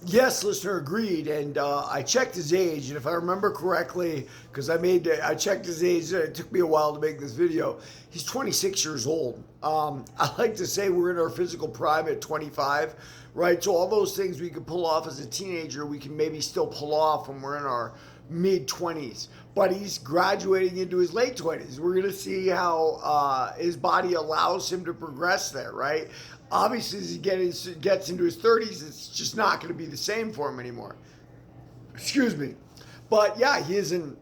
Yes, listener, agreed. And I checked his age, and if I remember correctly, because I checked his age, and it took me a while to make this video. He's 26 years old. I like to say we're in our physical prime at 25, right? So all those things we could pull off as a teenager, we can maybe still pull off when we're in our mid 20s. But he's graduating into his late 20s. We're going to see how his body allows him to progress there, right? Obviously, as he gets into his 30s, it's just not going to be the same for him anymore. Excuse me. But yeah, he is an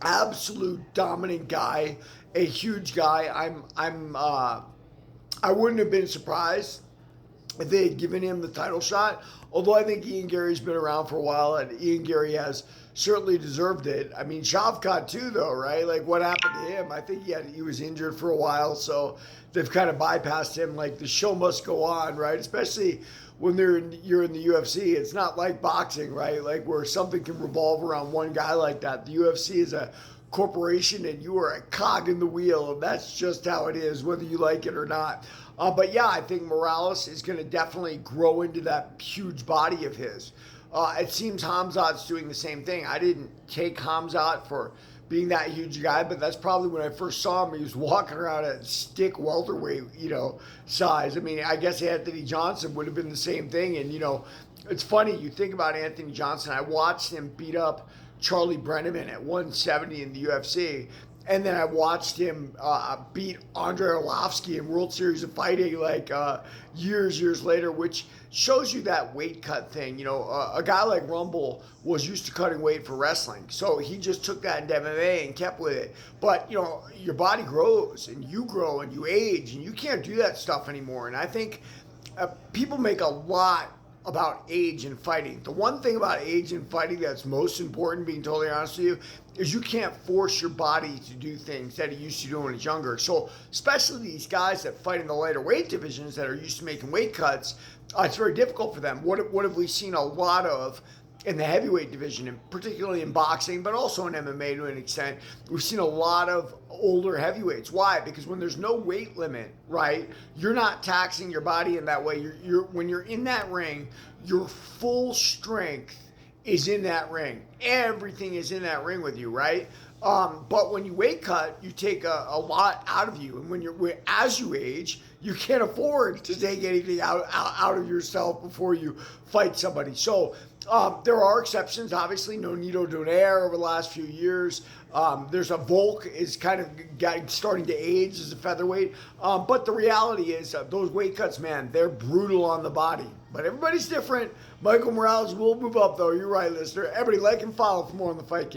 absolute dominant guy, a huge guy. I wouldn't have been surprised if they had given him the title shot. Although I think Ian Gary's been around for a while, and Ian Gary has certainly deserved it. I mean, Shavkat too, though, right? Like, what happened to him? I think he was injured for a while, so they've kind of bypassed him. Like, the show must go on, right? Especially when you're in the UFC. It's not like boxing, right? Like, where something can revolve around one guy like that. The UFC is a corporation, and you are a cog in the wheel, and that's just how it is, whether you like it or not. But yeah, I think Morales is going to definitely grow into that huge body of his. It seems Hamzat's doing the same thing. I didn't take Hamzat for being that huge guy, but that's probably when I first saw him. He was walking around at stick welterweight, size. I mean, I guess Anthony Johnson would have been the same thing. And it's funny, you think about Anthony Johnson. I watched him beat up Charlie Brenneman at 170 in the UFC. And then I watched him beat Andrei Arlovsky in World Series of Fighting years later, which shows you that weight cut thing. A guy like Rumble was used to cutting weight for wrestling, so he just took that into MMA and kept with it. But your body grows and you grow and you age, and you can't do that stuff anymore. And I think people make a lot about age and fighting. The one thing about age and fighting that's most important, being totally honest with you, is you can't force your body to do things that it used to do when it's younger. So especially these guys that fight in the lighter weight divisions that are used to making weight cuts, it's very difficult for them. What have we seen a lot of in the heavyweight division, and particularly in boxing, but also in MMA to an extent? We've seen a lot of older heavyweights. Why? Because when there's no weight limit, right, you're not taxing your body in that way. When you're in that ring, your full strength is in that ring. Everything is in that ring with you, right? But when you weight cut, you take a lot out of you, and as you age, you can't afford to take anything out of yourself before you fight somebody. So there are exceptions, obviously. Nonito Donaire over the last few years. There's a Volk is kind of starting to age as a featherweight. But the reality is those weight cuts, man, they're brutal on the body. But everybody's different. Michael Morales will move up, though. You're right, listener. Everybody like and follow for more on The Fight Game.